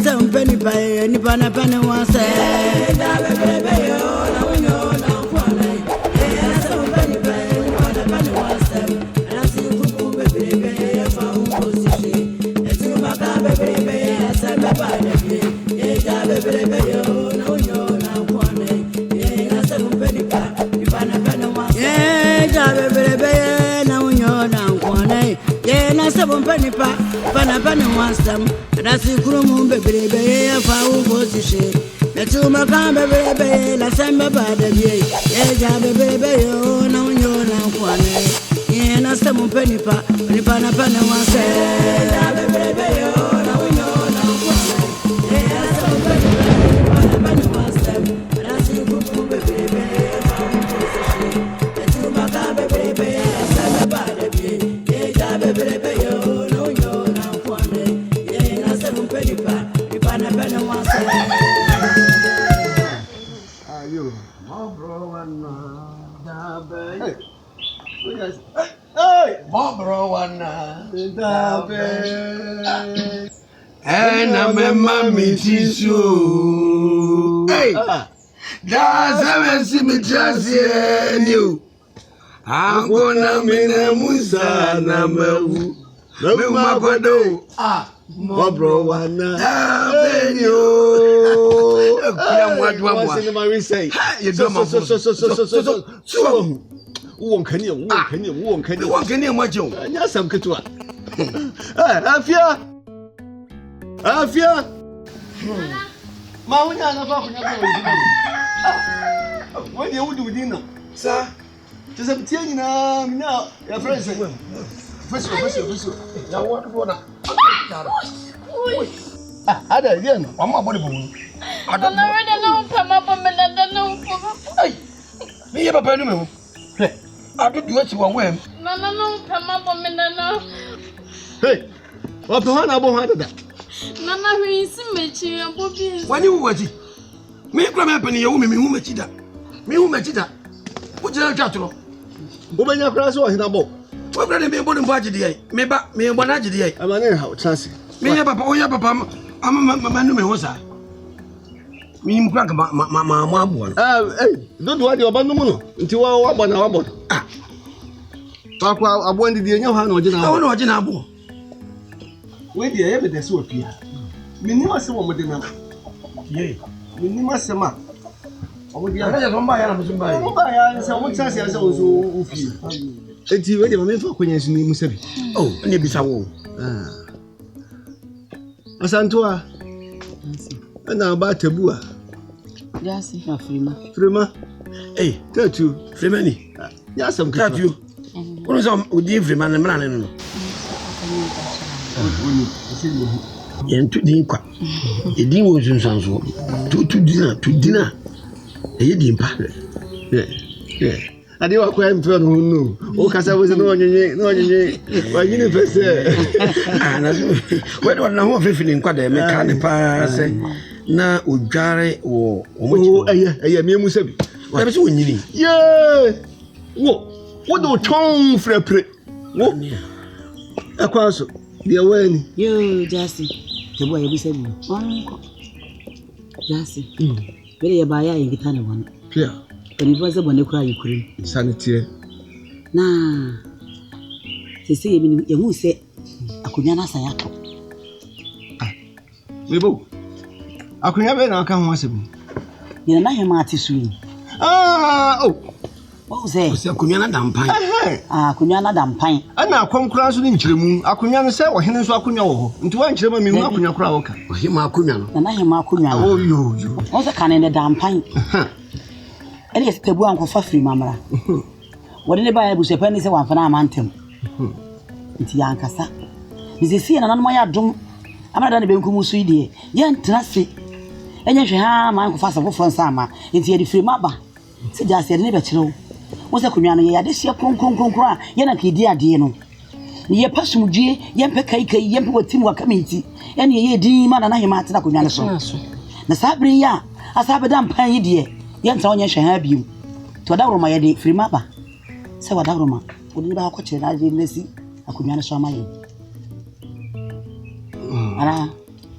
some penny pie, any pana penny one say. Pana one some, that's the room, baby, if I will go to share. The two Macamba baby, la samba bada ye, baby, oh, no, you're not one. Yeah, some penny pa, pana one say, baby, oh, no, you're not one. Yeah, some penny one step, that's the room, baby, if I will go to share. The two Macamba baby, la samba bada ye, baby, oh, no, you're not one. Yeah, some penny pa, pana one say. You, my bro, and hey, hey, my bro, and I'm a mommy, tissue. Hey, that's a me just you. I'm gonna mean a musa, number ah. My bro, and you. What's in my say? You don't so. Won't can you? What you? Yes, I'm good to it. Afia. What do you do dinner? Sir, just a tea now, your friends. First. Now, what for now? Ada again. Mama body boom. I don't know. Come up and I don't know. Hey, me papa no. I don't do what you want. No, come up and I know. Hey, what the one about that? Nana, we see me, and Bobby. When you watch it, me come up and you woman who met it. Me who met it. What you have to know? Woman, your class was in a boat. What can be born in budget? Me back me one agity. I'm an in house, Chancy. Me, papa, oh, yeah, papa. I'm a man who was I. Me, crack my one. Hey, don't worry about no more until I want our body. Ah, talk about I wanted the new hand or Jinabo. Wait, the evidence will appear. Me never saw one with the number. Yea, me never say, ma. I would be a better one by some chance as also. It's ready for when you see me. Oh, and you be so. Asantua. And now about Tabua. Yes, Frima. Hey, tell you, Fremani. Yes, I'm glad you. What is on with the Freeman and Maran? And to the inquire. The dean was in some sort. To dinner. A didn't pass. Yeah. I didn't quite in front who knew. Oh, because I was an onion. Why you never say? Where do I know if you quite a mechanic pass? Na ujare or me musabi. What is when you need? Yeah. What do tongue for a prick? What? A cross. The away. You, Jassy. The boy we said, Jassy. Very by a guitar one. Clear. But it was a one cry you couldn't. Sanity. Nah. They say you who say, I could not say. We both. I could never know come once. You're not him artist. Oh. What was it? Kunyana Dampine. Kunyana Dampine. And now come cross in Chimu. I could not say what he knows. I could know. Into one Chimu, I could not crowd. Him, I could not. And I am Macunia. Oh, you. What's a can in the Dampine? And yes, the one for free, mamma. What did the Bible say? Penny say one for our mountain. It's Yankasa. Mrs. C and my drum. I'm not done being Kumusidi. Yan Trassi. And you have my father for summer. It's here the free mapper. Said just a never true. What's a community? This year, cry. Yanaki, dear no. Ye passion, Yam Pekaka, Yam with Timwa committee, and ye demon and I am at Nakuyan. The Sabria, as I began paying dear. Yan Sonia shall have you. To a my day, free mapper. So what Daruma would never watch it. I didn't see. I could not show my. I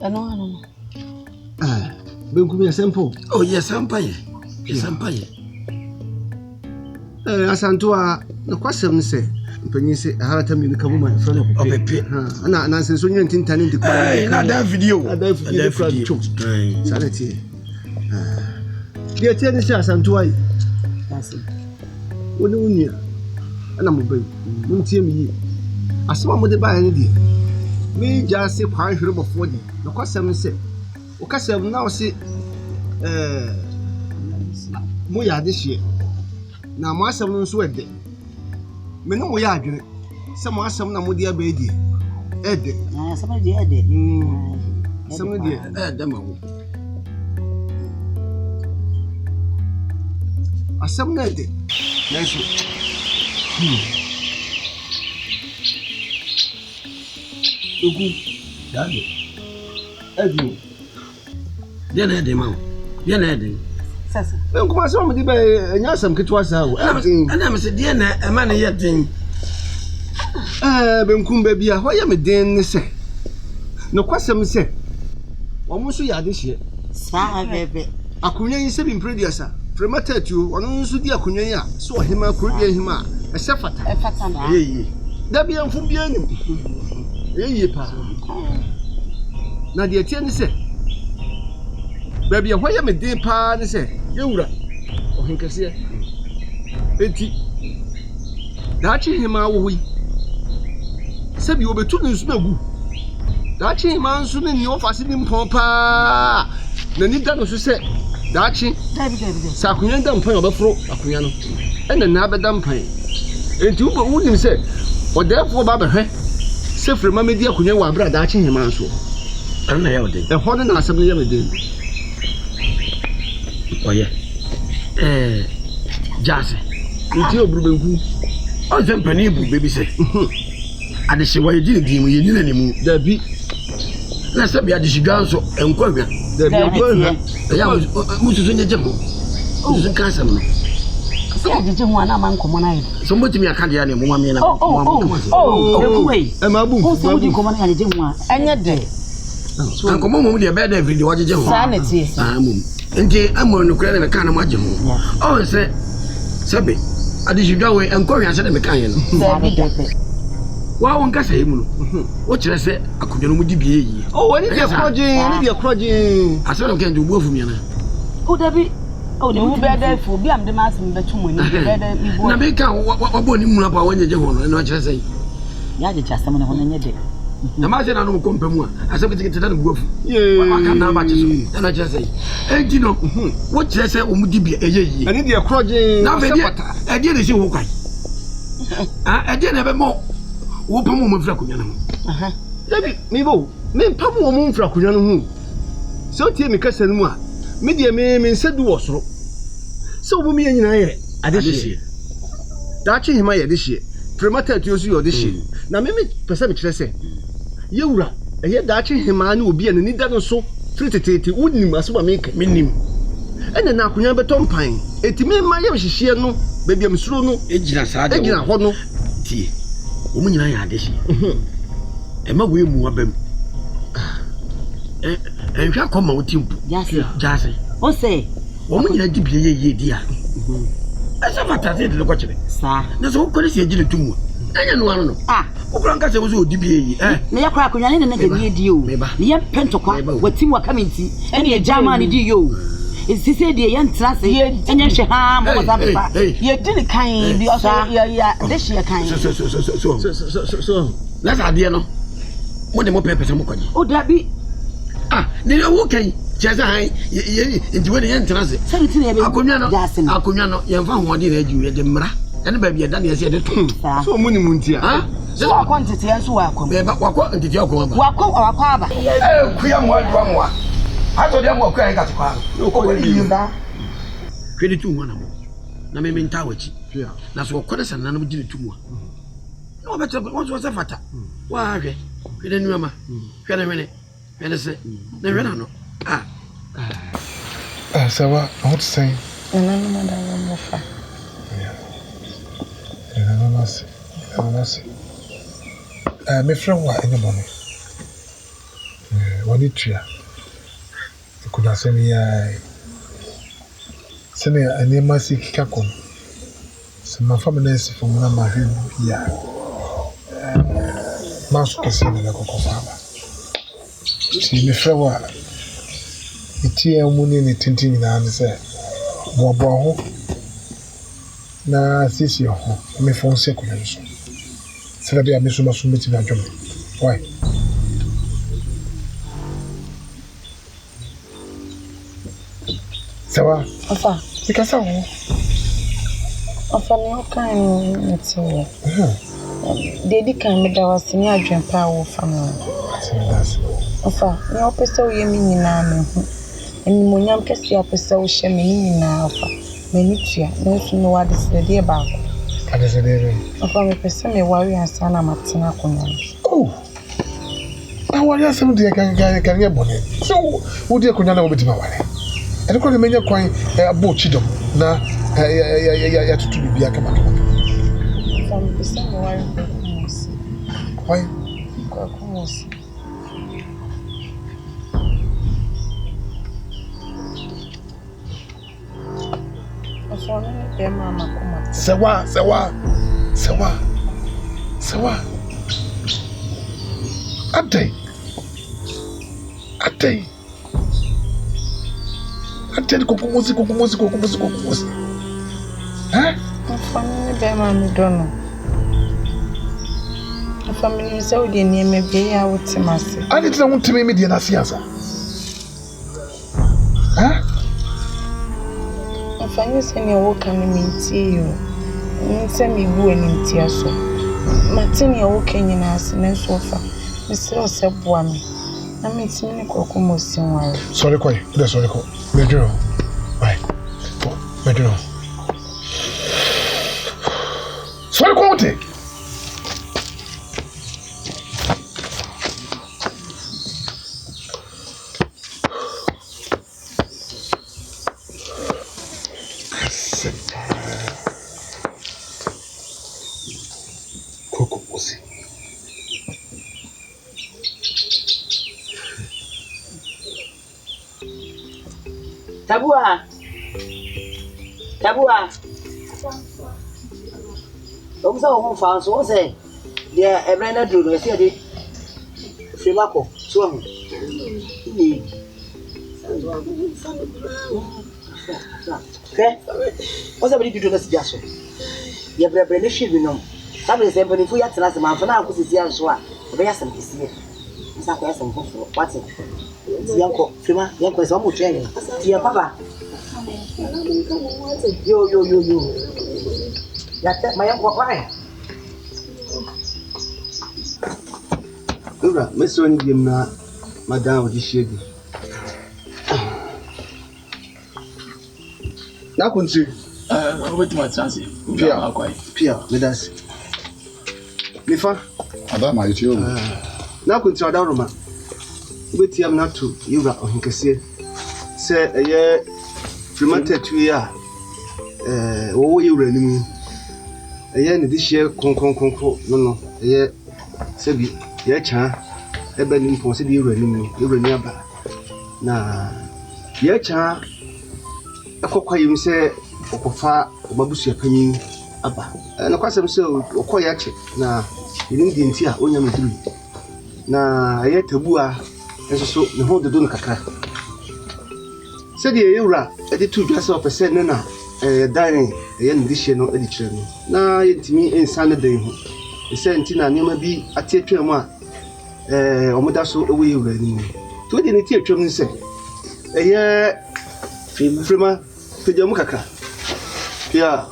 know. Benkum simple. Oh yes, Empire. Yes, Empire. Asantua, no kwasem say. Mpanyin say harata mi ka buma fra no Opepe. Na senso nyen tintan ndi kwa. Na da video. Na video. Sanity. Dia tie ni say asantua yi. Asi. Woni unia. Ana mo bai. Mun tie mi yi. Asema mo de ba ni di. Me ja se kwan hwere bofo di. No kwasem say. O kasem na o se mo ya de hye. Na mo asem no so ede. Me no mo ya adwene. Se mo asem na mo de aba edi. Ede. Na asem de ede. Asem de ede ma wo. Asem na ede. Na so. Ogu. Dade. Ede. Dia na ede ma wo. Dia na ede. Sasa. Como assim me dibe nya asam ketwa sa wo. Ana me se dia na e ma na ye den. Benkum ba bia ho ye me den ne se. No kwasem se. Wo mo so ya de hye. Sa bebe. Akonya yi se bi mprediasa. Premata tuo ono nso di akonya yi a so ohema kurubia hima e se fata. E fata na. Yeyi. Da bia mfu bia nim. Yeyi pa. Na de tie ne se. Baby, why am I day pan? Say, you are. Oh, he can see. Eti. Dachi him out we. Said you were two in snow. Dachi him out soon in your fascinating papa. Nanita no say. Dachi. Sakuyan damn pine of a fro, Akuyano. And another damn pine. And you wouldn't say. Or therefore, Baba, hey. Say for Mamma dear Kunya, brother, Dachi him out so. I don't know. The Holland Assembly of the day. Oh yeah. Jase. Nti obrubenku. O se mpani bu baby say. Ade se wa yidi di mu yini na ni mu. Dabi. Na se bia de shiga nso enkwa hwa. Dabi enkwa. Ya mu susu nyeje mu. Susu kan sam no. Se ajeje ho ana man komo na yi. So mbotimi aka de ya ne mu mame na. Ekuwei. E ma bu. O se wudi komo na ajeje ho a. Enye de. An komo mu de be da video wajeje ho. Sa na tie. Ah mu. Nti amọ no kura na ka na maje ho. O se sabe adishidwa we enkwa hwa se de me kan ye no. Sabi de. Wa won ka sai mu no. O kire se akudwo no mu di bie yi. O woni de kroje. Ase no kan du buafu mi na. O dabi. O ne wu be da fu bi am de ma asem be tumo ni be da ibo. Na be kan obo ni mu na pa wonye je ho no na kire se. Ya je chasem ne ho na nye de. Na ma se na no ko mpamu a ase kitikiti da no buafu. Wa ka na ba che so. Na kire se. Enti no wo kire se o mu di bie eye yi. Ani de kroje. Na be dia e dia de se wo kwai. Ah e dia na be mo wo pamu mo fira kunya na ho. Dabi mi bo me pamu wo mo fira kunya no ho. So tie mi kasa no mu a me de me nsedu wo soro. So wo mi nyina ye ade hye. Dachi hima ye de hye. Premata tuo su ye de hye. Na me pesa me kire se. Yewura eye dachi hima na obi ani da no so tritete wonim aso me ka. Menim. Ene na akunya beto mpan. Eti me ma ye hyehyɛ no baabi am suro no ejina saa de. Ejina ho no. Tie. Wo mu nyina ya ade hye. E ma wo emu abam. Hwa koma wo timpu. Jase. O se wo mu nyina di bie ye di a. Asa fata se de ko kire. Sa. Na so ko se ejina tumu. Anya no ano no. Ah. Wo kura nka se wo so di bie yi. Me ya kwa akonya ne na gani di o. Me ya pentokwa watim wa kamenti. Ene ya jama ne di yo. Sise de ye ntra se enye hwe ha mo za befa. Ye di ni kan bi oso ya de hye kan. So. Let's ade no. Mo de mo pepe mo kwaji. O dabi. Ah, ni wo kan. Cheza hai ye nti we de ye ntra se. Santi na be. Akonya no ye mfa ho de na aju ye de mra. Ene ba bia da na ye se de to. So mo ni muntia. Ah? So akwantete enso wa akwa. Be ba wakwa ntiti akwa ba. Wakwa aba. Kuya mo adwa mo a. Ato de mo kuya ngati kwa. Ko woni yinda. Kwedi tu mo na mo. Na me menta wachi. Na so kwede sanna na mo gine tu mo. Na wo betre wo so se fata. Wa hwe. Kwede nu ama. Hwe na hwene. Hwene se. Na hwe na no. Ça va, on te sent. Mes frères, in the morning. When you try, could not send me send me a name my sick cacon. Some my family from my Mouse Cassin and a cocoa farmer. See me flower. The tea and moon in a tinting in answer. Bobo na sisi yo me fonse ko nso. Sela bia me so masumeti na dwom. Why? Sawa. Afa. Sikasa wo. Afa ni o kan nti. Dedi kan me da wasini adwen pa wo family. Afa, ni o pese o yemi nyina me hu. Eni monyam kesi a pese o hye me nyina afa. Me ni tua, no so no wade se de ba ko. Ade se de. Afa me pese me wari ansa na matena kono. Oh. I wari ansa no de kan ye bone. So, wo de konya na wo betima wale. Ede ko de menya kwan abo chidom na ya tutu bibia kama. Afa me pese me wari ko komosi. Why? Ko komosi. Sewa. Ate kokomosi. Huh? Family be ma mi dono. Family so de ni me be ya wotimase. Ade tena wontime me de na siasa. Huh? Fanyi seni wo kan mi ntie yo. Nse mi bu eni ntia so. Matini wo kan nyina ase na so fa. Mi se o se boa mi. Na mi timi ne kokko mo sinwa. Sorry ko. Medro. Bye. Medro. Sorry ko wote. Tabua. Don't say home fans, what say? Yeah, a brand new, I said it. Frimaco, swim. Okay, what's everybody do to this Jasso? You have a brand new ship, you know. Somebody said, but if we had to last a month, now because it's young, so I have some is here. It's not some what's it? Yanko, Frima, Yanko is almost training. Dear Papa. Yo. That's my uncle. Why? Ura, Miss Wendy, Madame, what is she? Now, country. Wait my chance. Pia, with us. Mifa, Madame, I tell you. Now, country, I don't know. Wait, I'm not to Ura or Hinkasi. Say a year, fermented 2 years. Oh, you really a year in this year, conco, no, a year, Sebi, ye cha, a bending for City, you remember. Now, ye cha, a cocoa, you say, Okofa, Babusia penny, Abba, and of course, I'm so quiet now. You didn't hear only me. Now, I yet tabua, and so the whole the Dunaka. Said the Eura, at the 2 dresses of a senna, dining, a young dish no edition. Now, it me in Sunday. The Sentina never be a teacher, or Modasso away already. 20 teacher, say, a year, Frima, Pijamukaka. Pia,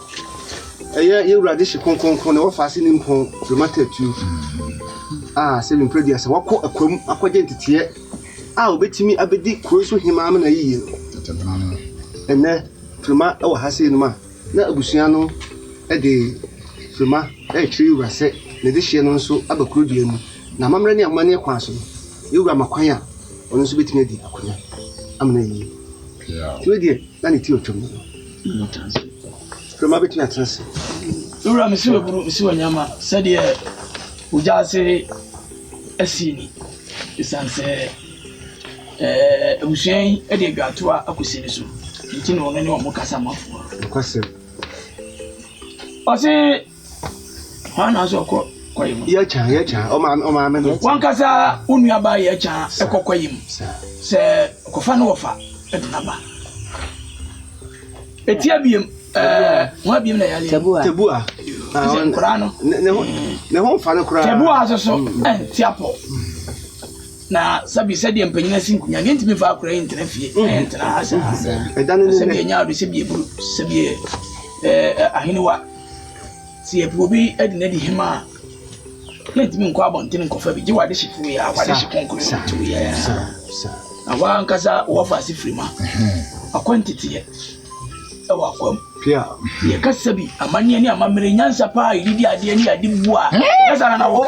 a year, you radish concon, or fastening pon, remated you. Ah, selling previous, what call a crumb, according to tear. I'll bet me a bit cruise with him, I'm in a year. And then, Frima, our Hassinma, not Busiano, a day, Frima, a tree was set, the dish and so Abacudian. Now, Mamma, money a quason. You are my choir, on this bit me, I'm a year. You dear, then it's your chum. From a bit of a Ura, Monsieur Yama, said ye, who just say a scene. It's answer. Ebusuan e de adwato a akosi ne so. Nti no no ne o mo kasa mafo. Kwase. Ose hana so koyim. Ya cha. O ma me no. Wan kasa unua ba ya cha ekokoyim. Se kofa no wofa edunaba. Etia biem wa biem na yale. Tebua. Kurano. Ne ho fa no kura. Tebua so entiapo. Na sabi said empanyina sinkunya ntimi fa akora intena fie entena asa sabi nya do sabi eburu sabi ahiniwa si ebubi edina di hima ntimi nko abonten nkofa bi giwade hyifu ya wade hyikonko tu ya awa nkasa wo fa sifrima akwantiti ye ewa kwam pia ye kasabi amanye ni amamere nyansa pa ididi ade ni ade bua kasa na wo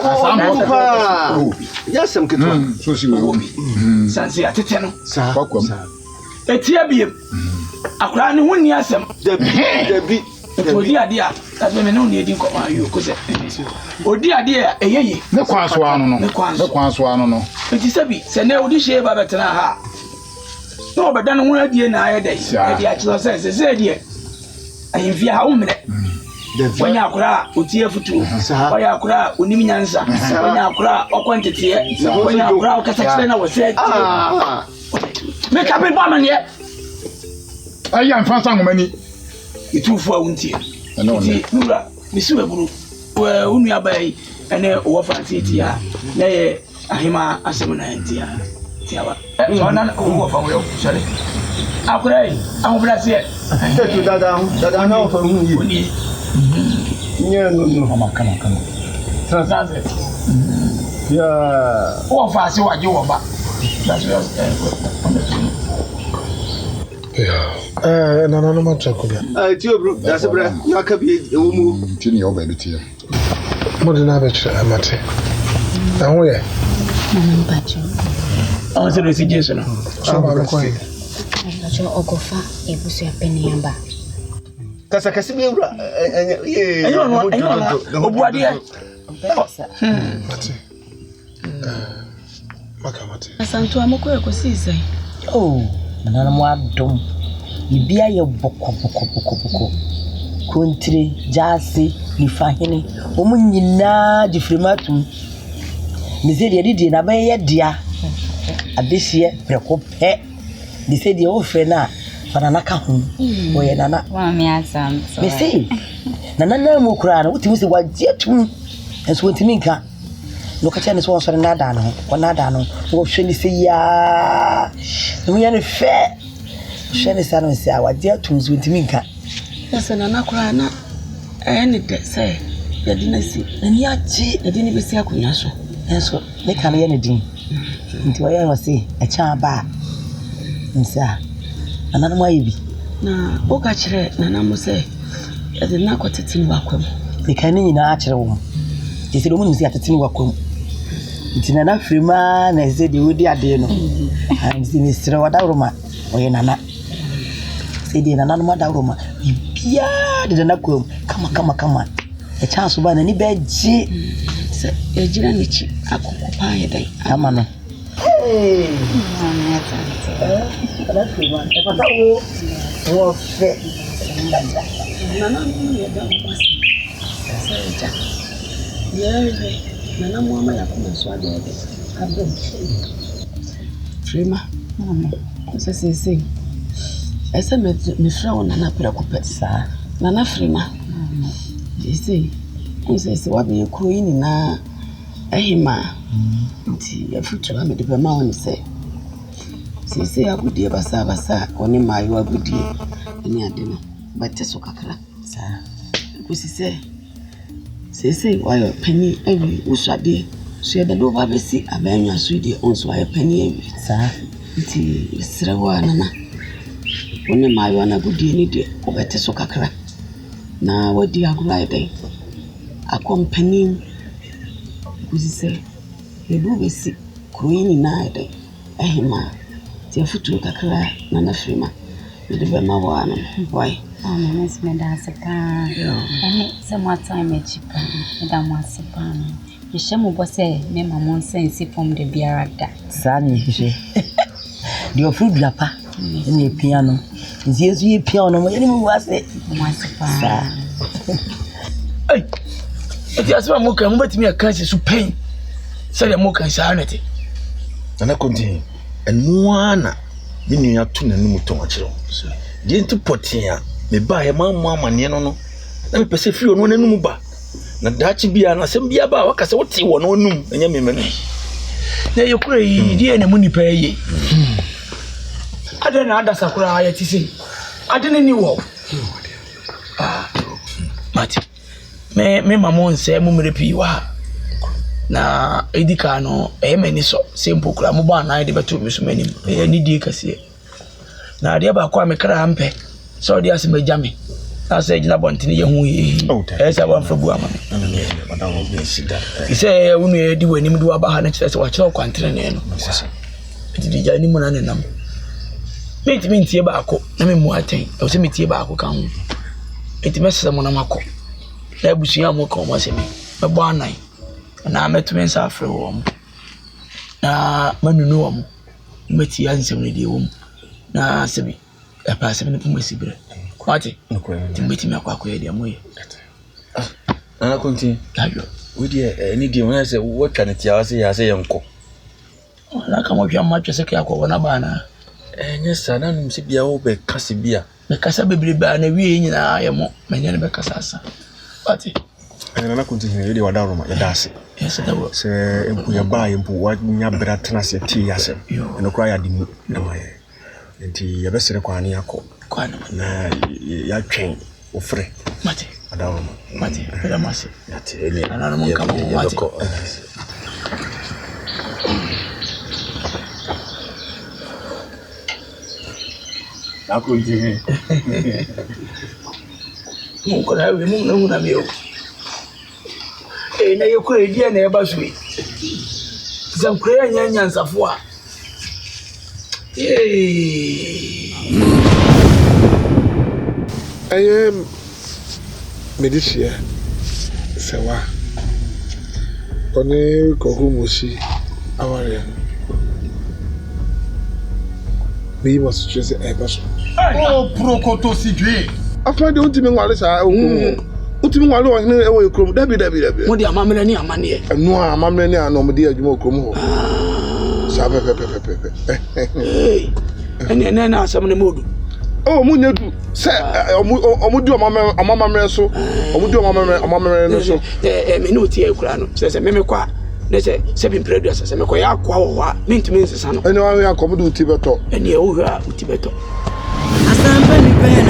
yasem ketwa so si wo sanse atete no kwakwam etia biem akura ne honni asem dabi odi ade a kaso me no ne edi nkoma ayo ko se odi ade a eyeye ne kwa so ano no eti sabi se ne odi hye ba betena ha no be dan ho adie na aye dai edi a kilo se die ayimfia ha umre wanya akura otie futu wanya akura onim nyansa wanya akura okwantete wanya akura okasa kire na wose make up ba man ye aya mfansa ngomani itufu a wuntie iti nura misiwe buru unu abai ene wo fanti tia na ye ahima asem na ntia tiawa so na wo fa wo sorry akura yi ahobrase tu dada na wo fa hu yi nye no kama sanse ya wo fa se waje wo ba na no ma chakulia tio bro that's bra na ka bi ewo mu tini o ba bi tie mo de na be chira amate na ho ye Mpacho. I say si Jesu no. So ba ko ye Mpacho okofa ebusu ya peni yamba. Kasa kasi bi ewura no obuade ya. mate makamate Asantu amoko ekosi sai. Oh, nana mo adom. Ibia ye boko. Kontri, jasi, ni fahene. Omu nyina difrimatum. Mizedi yedi na baye dia. Adehie preko pe. Disedi o frena fana naka hu. Oye nana. Wa mi asantu. Mesi. Nana mo kura na wuti musi waje tum. Enso ntimi nka. No kacha ne so won sore na da no. Wona da no. Wo hwe ni se ya. No ya ne fe. Hwe ni sa no se awaje tum so ntimi nka. Yasa nana kura na ene de sai. Yadi na si. Ani achi, yadi ni besi akunya so. Enso ne kan ye ne din. Nti wa ya no se a cha ba. Nsa. Nana mo ayi bi. Na o ka kire nana mo se yadi na kwatete ni wakwam. Ne kan ni na a kire wo. Tisi do mu nsi atete ni wakwam. Nti nana frima na ze de wodi ade no. Nti ni sire wada roma oye nana. Se de nana no da roma. Bia de nana kwam kama. E chance ba na ni beji. Se ejira ni chi akoko pa ye dai. Ama no. Hey. Nana frima. E pata wo fe. Nana mo ye da mo se. Yeye nana mama yakuma swade ebe abo Frima mama sese ese me fra wona na pera kopesa nana Frima sese wabe kuro yi na ehima nti afutu amede be ma woni sese agudie basa woni mayo agudie ni ade no bate so kakra sa kusise sese wayo pani ewi usade so yeda do ba besi abanwa so de onso wayo pani ewi sa nti srewa nana woni mayo na gudie ni de obete so kakra na wadi agura dai akompani kusise yedu besi kroini na dai ehima ti afutu kakra nana Frima de be ma wa na why Miss Medasaka. And some more time at Chipa, Madame Wasipana. The Shamu Bosse, Mamma Monsensi from the Biarada. Sani, The of Papa in the piano. Yes, you piano, anyone was it? Hey, if you ask my mocha, I'm me a cancer to pain. Say a mocha insanity. And I continue. And Moana, meaning you have two and no much. The into Potia, me buy a mamma, no. Let me perceive you on one nuba. Na dachi bia na sem bia ba wakase wote wo no num enya memene na yekura yi die na muni pa yi ade na adasa kura aya tisi ade ni wo mati me mamon se mu mere pi wa na edika no e mani so sempo kura mo ba na ide beto mi so mani e ni die kase na ade ba kwa me kra ampe so ade ase majame I said, you know, Bontini, you as I want for Buama. He said, only do any do about next watch your country. It did any more than them. Make me tobacco, I mean, more thing. I was a tobacco come. It messes someone a mako. That was your moko was me, a barn night. And I met men after a warm. Now, when you know him, met the answer with you. Now, Sabi, a passing from my secret. Party, no crime. To meet me a quack with them. And I continue. Would you any day when I say, what can it say? I say, Uncle. I come up your much as a clock on a banner. And yes, I don't see the old Cassibia. The Cassabi banner, we I am my name Cassasa. Party. And I continue. You are down on my dassy. Yes, I will say, if we are buying what we are better than us, tea, as and a cry at the way. And the best requirement na ya train ofre mate adawo mate pela mase yate ele ana mo kama mate na kunje mo ko na we mo na meo na yo ko dia na e ba sui zan ko ya nyanya nsafo a I am Medicia Sawa Kone Kogumushi Awarian. We must choose a person. Oh, Procoto Sidri. After the ultimate wireless, I ultimate wireless, I will come. Debbie. What the Amamani Amani? And no, Amamani and Nomadia, you will come. Hey, and then I some of the mood. Oh, Munyadu, sir, Omudu, Mamma, so Omudu, Mamma, so a minute here, Crano says a Memequa. They say 7 predators, and Mequia, mean to me, the son. I know I am coming to Tibeto, and you are Tibeto. I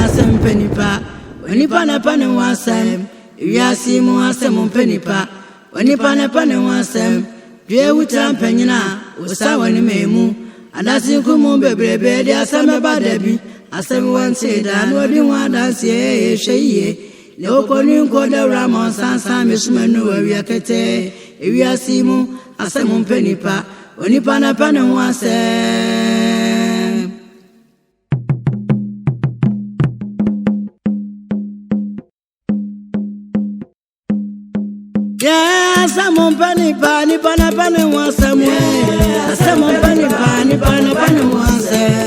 some penny pa, when you pan upon and one sam, you see more some penny pa, when you pan upon and one sam, dear with some penina, was someone in Memu, and I think baby, there are some about Debbie. As everyone said, I know you want to say, she, no calling called the Ramon Sansa, Miss Manu, we are Kate, if you are Simu, as some penny pa, when you pan upon and one sam. Yes, some penny pa, ni pan upon and one sam, some penny pa, ni pan upon and one sam.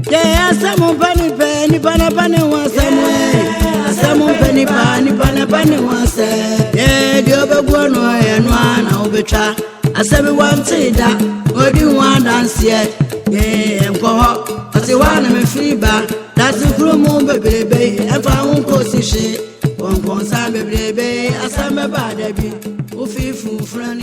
Yeah, some penny was some penny was yeah, the other one and one I'll be try. As everyone say that, what do you want dance yet? Yeah, and go up. I say, one of my fever, that's the room, baby. If I won't go see shit, one baby, as I'm a bad baby, who feel for friend.